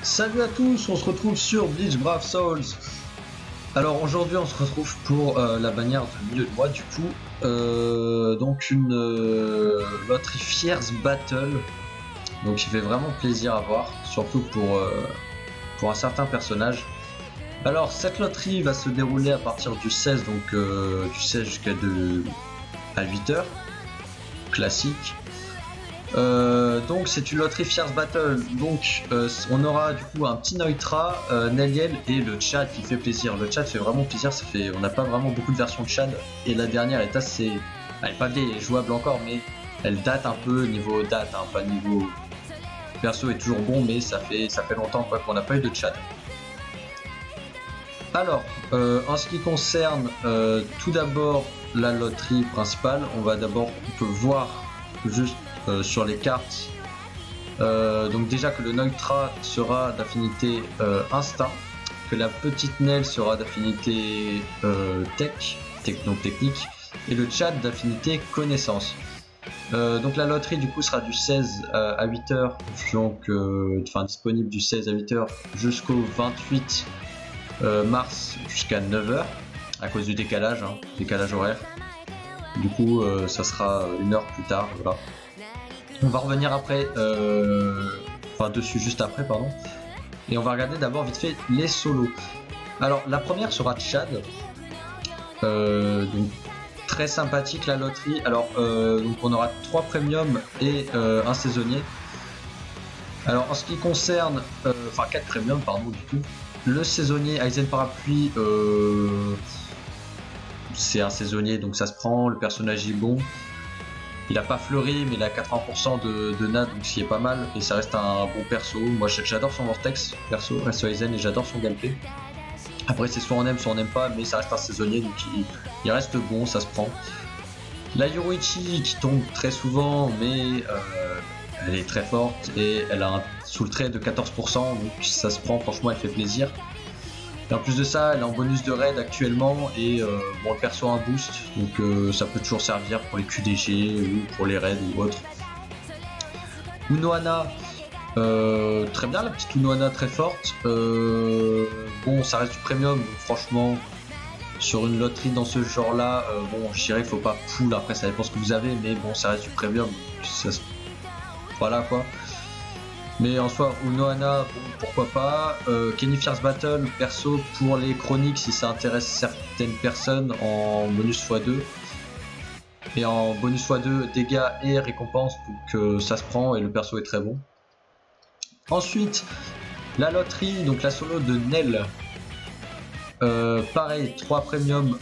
Salut à tous, on se retrouve sur Bleach Brave Souls. Alors aujourd'hui on se retrouve pour la bannière de milieu de mois du coup. Donc une loterie Fierce Battle. Donc qui fait vraiment plaisir à voir, surtout pour un certain personnage. Alors cette loterie va se dérouler à partir du 16, donc du 16 jusqu'à 8h. Classique. Donc c'est une loterie Fierce Battle, donc on aura du coup un petit Neutra, Neliel et le Chad qui fait plaisir. Le Chad fait vraiment plaisir, on n'a pas vraiment beaucoup de versions de Chad et la dernière est assez... Elle est pas vieille, elle est jouable encore mais elle date un peu niveau date, hein, pas niveau... Perso est toujours bon mais ça fait longtemps quoi qu'on n'a pas eu de Chad. Alors, en ce qui concerne tout d'abord la loterie principale, on peut voir juste sur les cartes. Donc déjà que le Neutra sera d'affinité instinct, que la petite Nell sera d'affinité technique, et le Chad d'affinité connaissance. Donc la loterie du coup sera du 16 à 8h, donc disponible du 16 à 8h jusqu'au 28 mars jusqu'à 9h à cause du décalage horaire. Du coup ça sera une heure plus tard, voilà. On va revenir après, dessus juste après, pardon. Et on va regarder d'abord vite fait les solos. Alors la première sera Chad. Donc très sympathique la loterie. Alors donc on aura 3 premiums et un saisonnier. Alors en ce qui concerne, 4 premiums pardon du coup. Le saisonnier Aizen Parapluie, c'est un saisonnier donc ça se prend. Le personnage est bon. Il a pas fleuri mais il a 80% de nat donc ce qui est pas mal et ça reste un bon perso. Moi j'adore son vortex perso, reste Aizen et j'adore son gameplay. Après c'est soit on aime soit on n'aime pas mais ça reste un saisonnier donc il reste bon, ça se prend. La Yoruichi qui tombe très souvent mais elle est très forte et elle a un sous le trait de 14% donc ça se prend, franchement elle fait plaisir. Et en plus de ça, elle est en bonus de raid actuellement et bon, le perso a un boost, donc ça peut toujours servir pour les QDG ou pour les raids ou autres. Unohana, très bien la petite Unohana, très forte. Bon, ça reste du premium, donc franchement, sur une loterie dans ce genre-là, bon, je dirais qu'il faut pas full, après ça dépend ce que vous avez, mais bon, ça reste du premium, voilà quoi. Mais en soi, Unohana, bon, pourquoi pas. Kenny Fierce Battle, perso pour les chroniques si ça intéresse certaines personnes en bonus x2. Et en bonus x2, dégâts et récompenses, donc ça se prend et le perso est très bon. Ensuite, la loterie, donc la solo de Nell. Pareil, 3 premiums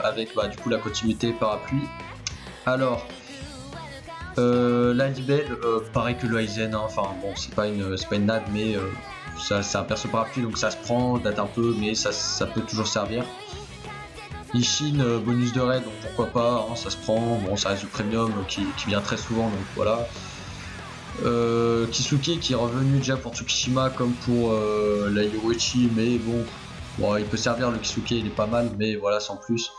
avec du coup la continuité parapluie. Alors... la Libelle, pareil que le Aizen, hein. Enfin bon, c'est pas une NAD, mais c'est un perso parapluie donc ça se prend, date un peu, mais ça peut toujours servir. Ishin, bonus de raid, donc pourquoi pas, hein, ça se prend, bon ça reste du premium qui vient très souvent, donc voilà. Kisuke qui est revenu déjà pour Tsukishima comme pour la Yoruichi, mais bon, il peut servir le Kisuke, il est pas mal, mais voilà, sans plus.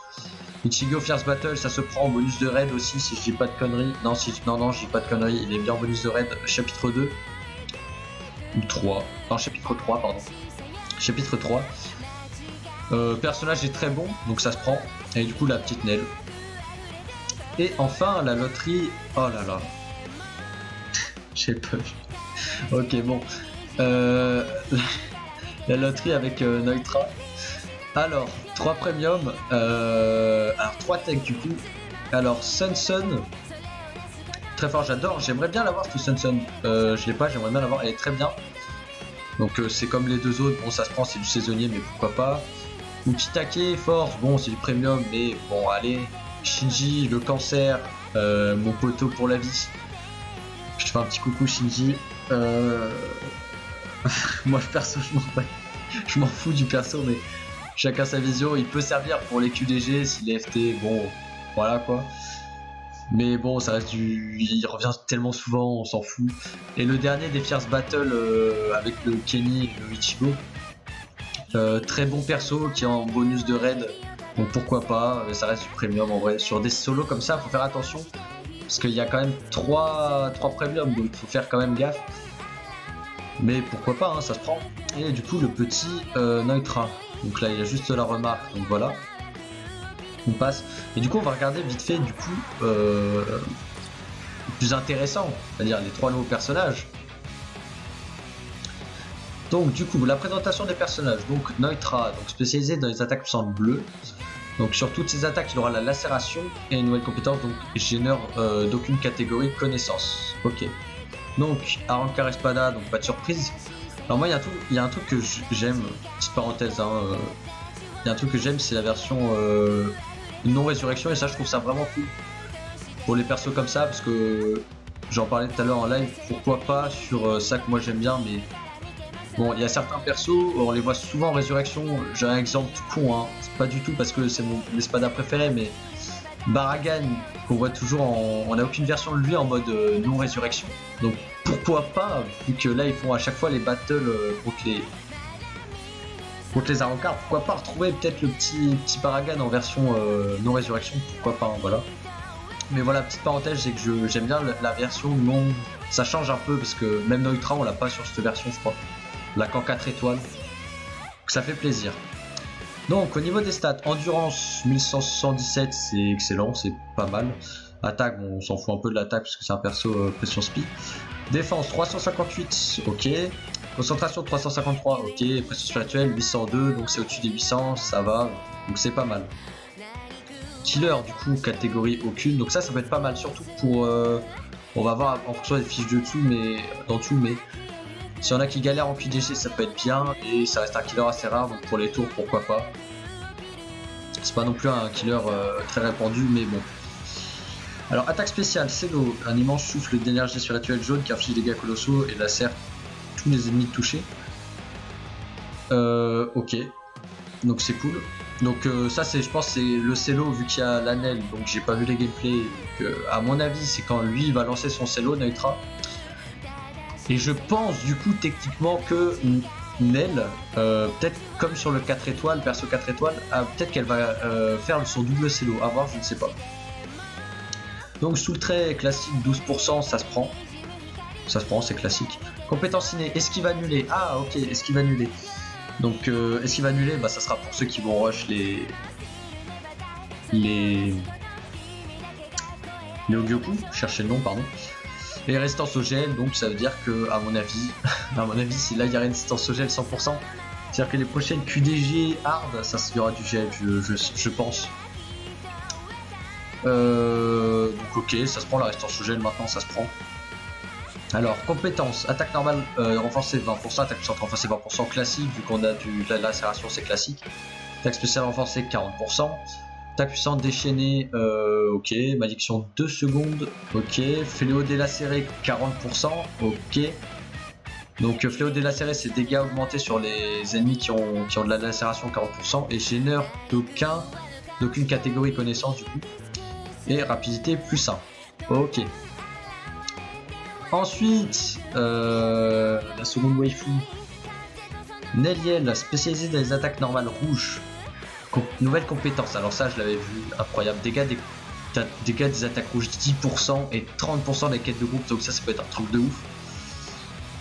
Ichigo Fierce Battle, ça se prend en bonus de raid aussi si je dis pas de conneries. Non, je dis pas de conneries, il est bien en bonus de raid chapitre 2 ou 3. Non, chapitre 3, pardon. Chapitre 3. Personnage est très bon, donc ça se prend. Et du coup, la petite Nell. Et enfin, la loterie. Oh là là. J'ai peur. Ok, bon. La loterie avec Neutra. Alors, 3 premium, alors 3 tech du coup. Alors Sun, très fort, j'aimerais bien l'avoir ce Sun. Je l'ai pas, j'aimerais bien l'avoir, elle est très bien. Donc c'est comme les deux autres, bon ça se prend, c'est du saisonnier mais pourquoi pas. Ukitake, force, bon c'est du premium mais bon allez. Shinji, le cancer, mon poteau pour la vie. Je te fais un petit coucou Shinji. Moi perso je m'en fous du perso mais... Chacun sa vision, il peut servir pour les QDG, s'il est FT, bon, voilà quoi. Mais bon, ça reste il revient tellement souvent, on s'en fout. Et le dernier des Fierce Battle avec le Kenny et le Ichigo. Très bon perso qui est en bonus de raid, donc pourquoi pas, ça reste du premium en vrai. Sur des solos comme ça, faut faire attention, parce qu'il y a quand même 3 premiums, donc faut faire quand même gaffe. Mais pourquoi pas, hein, ça se prend. Et du coup le petit Neutra. Donc là il y a juste la remarque, donc voilà. On passe. Et du coup on va regarder vite fait du coup plus intéressant, c'est-à-dire les 3 nouveaux personnages. Donc du coup la présentation des personnages. Donc Neutra, donc spécialisé dans les attaques puissantes bleues. Donc sur toutes ses attaques il aura la lacération et une nouvelle compétence, donc génère d'aucune catégorie connaissance. Ok. Donc Arrancar Espada, donc pas de surprise. Alors moi il y a un truc que j'aime, petite parenthèse, hein, il y a un truc que j'aime, c'est la version non résurrection, et ça je trouve ça vraiment cool pour les persos comme ça, parce que j'en parlais tout à l'heure en live, pourquoi pas sur ça que moi j'aime bien, mais bon il y a certains persos, on les voit souvent en résurrection. J'ai un exemple tout con, hein, c'est pas du tout parce que c'est mon espada préféré, mais Baragan qu'on voit toujours on n'a aucune version de lui en mode non résurrection, donc pourquoi pas, vu que là ils font à chaque fois les battles contre les Arrancar, pourquoi pas retrouver peut-être le petit Baragan en version non résurrection, pourquoi pas, hein, voilà. Mais voilà, petite parenthèse, c'est que j'aime bien la version non, ça change un peu parce que même Neutra on l'a pas sur cette version je crois, on l'a qu'en 4 étoiles, donc ça fait plaisir. Donc au niveau des stats, endurance 1177, c'est excellent, c'est pas mal. Attaque, bon, on s'en fout un peu de l'attaque parce que c'est un perso pression speed. Défense 358, ok. Concentration 353, ok. Pression spirituelle 802, donc c'est au-dessus des 800, ça va, donc c'est pas mal. Killer du coup catégorie aucune, donc ça peut être pas mal, surtout pour on va voir en fonction des fiches de dessous, mais s'il y en a qui galèrent en QDC, ça peut être bien, et ça reste un killer assez rare, donc pour les tours, pourquoi pas. C'est pas non plus un killer très répandu, mais bon. Alors, attaque spéciale, c'est l'eau, un immense souffle d'énergie spirituelle jaune qui inflige des dégâts colossaux et lacère tous les ennemis touchés. Ok, donc c'est cool. Donc ça, je pense c'est le cello vu qu'il y a l'anel, donc j'ai pas vu les gameplays. Donc, à mon avis, c'est quand lui il va lancer son cello, Neutra. Et je pense du coup techniquement que Nell, peut-être comme sur le 4 étoiles, perso 4 étoiles, peut-être qu'elle va faire son double cello, à voir, je ne sais pas. Donc sous le trait classique 12%, ça se prend. Ça se prend, c'est classique. Compétence innée, esquive annulée. Ah ok, esquive annulée. Donc esquive annulée, bah, ça sera pour ceux qui vont rush les Ogyoku, cherchez le nom, pardon. Et résistance au gel, donc ça veut dire que à mon avis si là il y a résistance au gel 100%, c'est-à-dire que les prochaines QDG hard, ça il y aura du gel, je pense. Donc ok, ça se prend la résistance au gel maintenant, ça se prend. Alors compétences, attaque normale renforcée 20%, attaque puissante renforcée 20% classique, vu qu'on a de la lacération, c'est classique. Attaque spéciale renforcée 40%. Attaque puissante déchaînée, ok. Malédiction 2 secondes, ok. Fléau délacéré 40%, ok. Donc fléau délacéré, c'est dégâts augmentés sur les ennemis qui ont de la lacération 40%. Et génère d'aucune catégorie connaissance du coup. Et rapidité plus 1, ok. Ensuite, la seconde waifu, Nelliel, spécialisée dans les attaques normales rouges. Nouvelle compétence, alors ça je l'avais vu, incroyable, dégâts des attaques rouges 10% et 30% des quêtes de groupe, donc ça peut être un truc de ouf.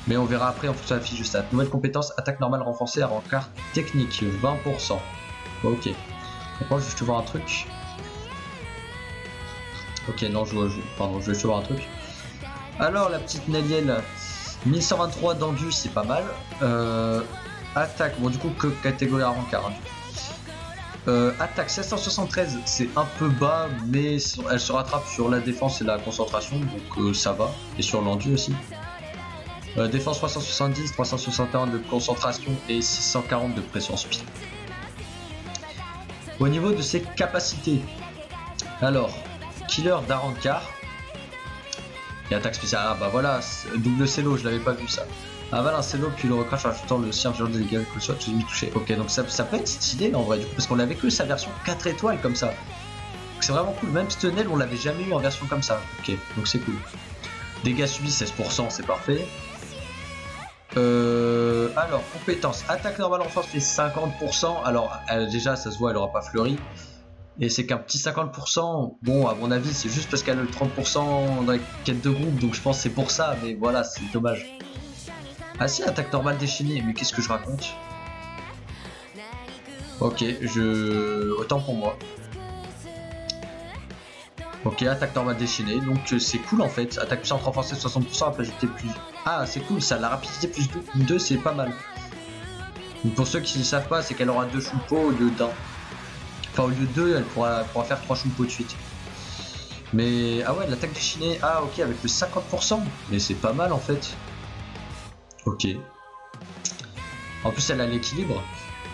Mais on verra après en fonction de la fiche de stats. Nouvelle compétence, attaque normale renforcée à rencard technique, 20%. Ok. Maintenant je vais te voir un truc. Ok, non, pardon, je vais te voir un truc. Alors la petite Nelliel, 1123 d'endu, c'est pas mal. Attaque, bon du coup que catégorie à rencard. Hein. Attaque 773, c'est un peu bas, mais elle se rattrape sur la défense et la concentration, donc ça va, et sur l'endu aussi. Défense 370, 361 de concentration et 640 de pression speed. Au niveau de ses capacités, alors, killer d'Arrancar, et attaque spéciale, ah bah voilà, double cello, je l'avais pas vu ça. Avale un cello puis le recrache en ajoutant le sien violent des dégâts que soit, tu es touché. Ok, donc ça peut être stylé en vrai du coup, parce qu'on avait que sa version 4 étoiles comme ça. C'est vraiment cool, même Stenel on l'avait jamais eu en version comme ça. Ok, donc c'est cool. Dégâts subis 16%, c'est parfait. Alors, compétences, attaque normale en force fait 50%. Alors déjà ça se voit, elle aura pas fleuri. Et c'est qu'un petit 50%, bon à mon avis c'est juste parce qu'elle a le 30% dans la quête de groupe, donc je pense que c'est pour ça, mais voilà, c'est dommage. Ah si, attaque normale déchaînée, mais qu'est-ce que je raconte? Ok, autant pour moi. Ok, attaque normale déchaînée, donc c'est cool en fait. Attaque puissante renforcée 60%, rapidité plus... Ah, c'est cool ça, la rapidité plus 2, c'est pas mal. Donc pour ceux qui ne savent pas, c'est qu'elle aura 2 Shumpo au lieu d'1. Enfin, au lieu de 2, elle pourra faire 3 Shumpo de suite. Mais, ah ouais, l'attaque déchaînée, ah ok, avec le 50%. Mais c'est pas mal en fait. Ok. En plus, elle a l'équilibre.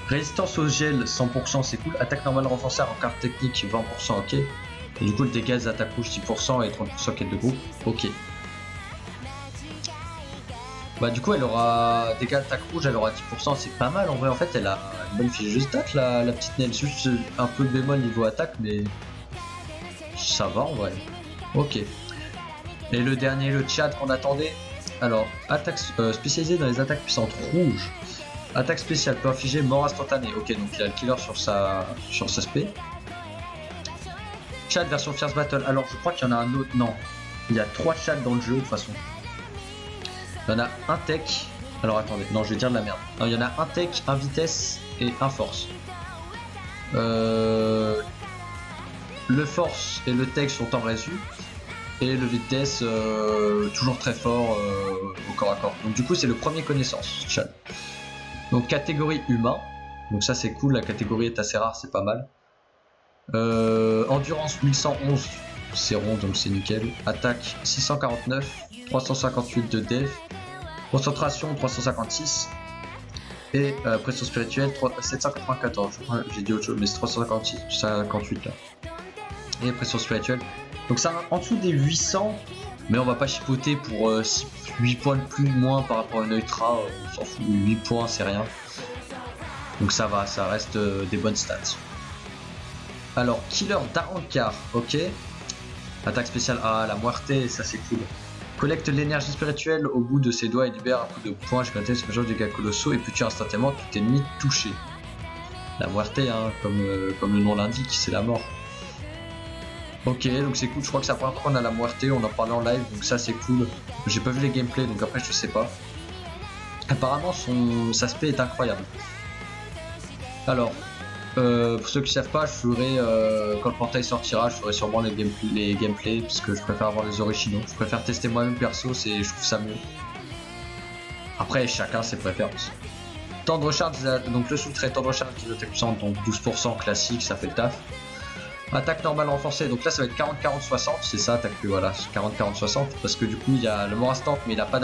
Résistance au gel 100%, c'est cool. Attaque normale renforcée en carte technique 20%, ok. Et du coup, le dégâts des attaques rouges 10% et 30% quête de groupe, ok. Bah, du coup, elle aura dégâts d'attaque rouge, elle aura 10%, c'est pas mal en vrai. En fait, elle a une bonne fiche de stats, la petite Nell. Juste un peu de bémol niveau attaque, mais ça va en vrai. Ok. Et le dernier, le chat qu'on attendait. Alors, attaque spécialisée dans les attaques puissantes rouges. Attaque spéciale peut infliger mort instantanée. Ok, donc il y a le killer sur sa spé. Chat version Fierce Battle. Alors, je crois qu'il y en a un autre. Non, il y a 3 chats dans le jeu de toute façon. Il y en a un tech. Alors attendez, non, je vais dire de la merde. Non, il y en a un tech, un vitesse et un force. Le force et le tech sont en résu. Et le vitesse toujours très fort au corps à corps. Donc du coup c'est le premier connaissance, chat. Donc catégorie humain. Donc ça c'est cool, la catégorie est assez rare, c'est pas mal. Endurance 1111, c'est rond donc c'est nickel. Attaque 649, 358 de def. Concentration 356. Et pression spirituelle 794. J'ai dit autre chose mais c'est 358 là. Et pression spirituelle. Donc ça en dessous des 800, mais on va pas chipoter pour 8 points de plus ou moins par rapport à une Ultra, on s'en fout, 8 points c'est rien. Donc ça va, ça reste des bonnes stats. Alors, Killer d'Arankar, ok. Attaque spéciale, ah la Muerte, ça c'est cool. Collecte l'énergie spirituelle au bout de ses doigts et libère un coup de poing jusqu'à ce que de dégâts colossaux et peut tuer instantanément tout ennemi touché. La Muerte, hein, comme le nom l'indique, c'est la mort. Ok, donc c'est cool, je crois que c'est la première fois qu'on a la Muerte, on en parlait en live, donc ça c'est cool. J'ai pas vu les gameplays, donc après je sais pas. Apparemment sa spé est incroyable. Alors, pour ceux qui savent pas, je ferai, quand le portail sortira, je ferai sûrement les gameplays, parce que je préfère avoir les originaux. Je préfère tester moi-même perso, je trouve ça mieux. Après, chacun ses préférences. Temps de recharge, donc le sous-trait, temps de recharge des attaques puissantes, donc 12% classique, ça fait le taf. Attaque normale renforcée, donc là ça va être 40-40-60, c'est ça, attaque, voilà, 40-40-60, parce que du coup il y a le mort instant, mais il n'a pas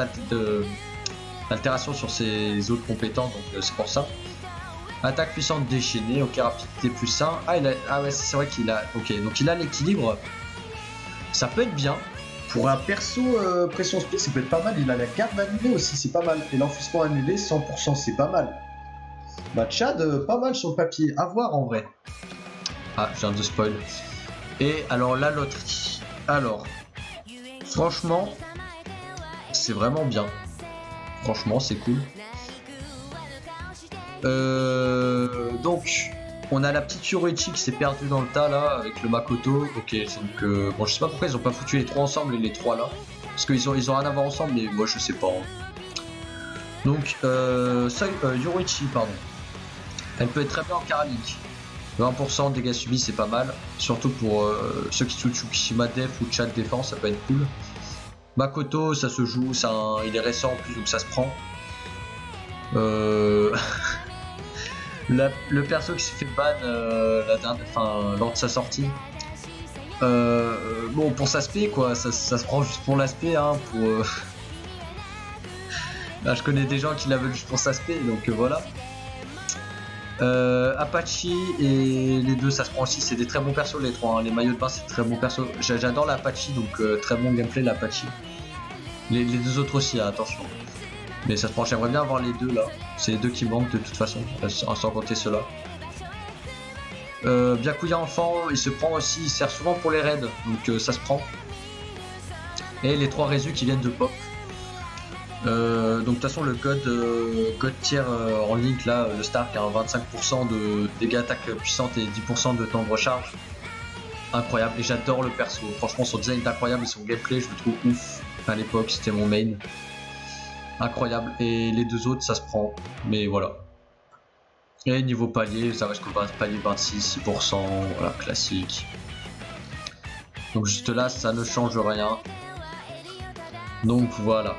d'altération sur ses autres compétences, donc c'est pour ça. Attaque puissante déchaînée, ok, rapidité plus 1. Ah ouais, c'est vrai qu'il a, ok, donc il a l'équilibre, ça peut être bien. Pour un perso pression speed, ça peut être pas mal, il a la garde annulée aussi, c'est pas mal. Et l'enfouissement annulé, 100%, c'est pas mal. Bah Chad, pas mal sur le papier, à voir en vrai. Ah, je viens de spoil. Et alors la loterie. Alors, franchement, c'est vraiment bien. Franchement, c'est cool. Donc, on a la petite Yoruichi qui s'est perdue dans le tas là avec le Makoto. Ok, donc bon, je sais pas pourquoi ils ont pas foutu les 3 ensemble et les 3 là. Parce qu'ils ont rien à voir ensemble, mais moi je sais pas. Donc, Yoruichi, pardon. Elle peut être très bien en Karalik. 20% de dégâts subis, c'est pas mal. Surtout pour ceux qui jouent Tsukishima Def ou Chat Défense, ça peut être cool. Makoto, ça se joue, il est récent en plus, donc ça se prend. Le perso qui s'est fait ban lors de sa sortie. Bon, pour sa spé, quoi, ça se prend juste pour l'aspect, hein, Là, je connais des gens qui la veulent juste pour sa spé, donc voilà. Apache et les deux ça se prend aussi, c'est des très bons persos les trois, hein. Les maillots de bain c'est très bons persos, j'adore l'Apache donc très bon gameplay l'Apache. Les deux autres aussi, hein, attention. Mais ça se prend, j'aimerais bien avoir les deux là, c'est les deux qui manquent de toute façon, sans compter ceux-là. Byakuya enfant, il se prend aussi, il sert souvent pour les raids, donc ça se prend. Et les 3 résus qui viennent de pop. Donc de toute façon le God tier en link là, le Stark a 25% de dégâts attaque puissante et 10% de temps de recharge. Incroyable, et j'adore le perso, franchement son design est incroyable et son gameplay je le trouve ouf. À l'époque c'était mon main. incroyable. Et les deux autres, ça se prend. Mais voilà. Et niveau palier, ça reste que palier 26, 6%, voilà, classique. Donc juste là, ça ne change rien. Donc voilà.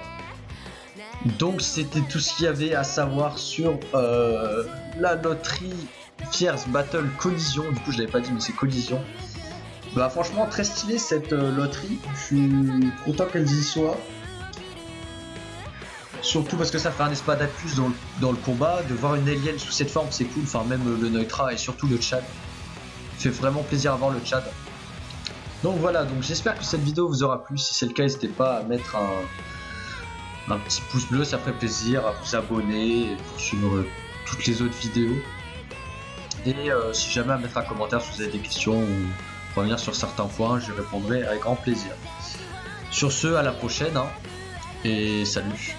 Donc c'était tout ce qu'il y avait à savoir sur la loterie Fierce Battle Collision. Du coup, je l'avais pas dit, mais c'est Collision. Bah franchement, très stylé cette loterie. Je suis content qu'elle y soit. Surtout parce que ça fait un espadapus dans le combat. De voir une alien sous cette forme, c'est cool. Enfin, même le Neutra et surtout le Tchad. Fait vraiment plaisir à voir le Tchad. Donc voilà, donc j'espère que cette vidéo vous aura plu. Si c'est le cas, n'hésitez pas à mettre un petit pouce bleu, ça ferait plaisir, à vous abonner pour suivre toutes les autres vidéos. Et si jamais à mettre un commentaire si vous avez des questions ou revenir sur certains points, je répondrai avec grand plaisir. Sur ce, à la prochaine, hein, et salut.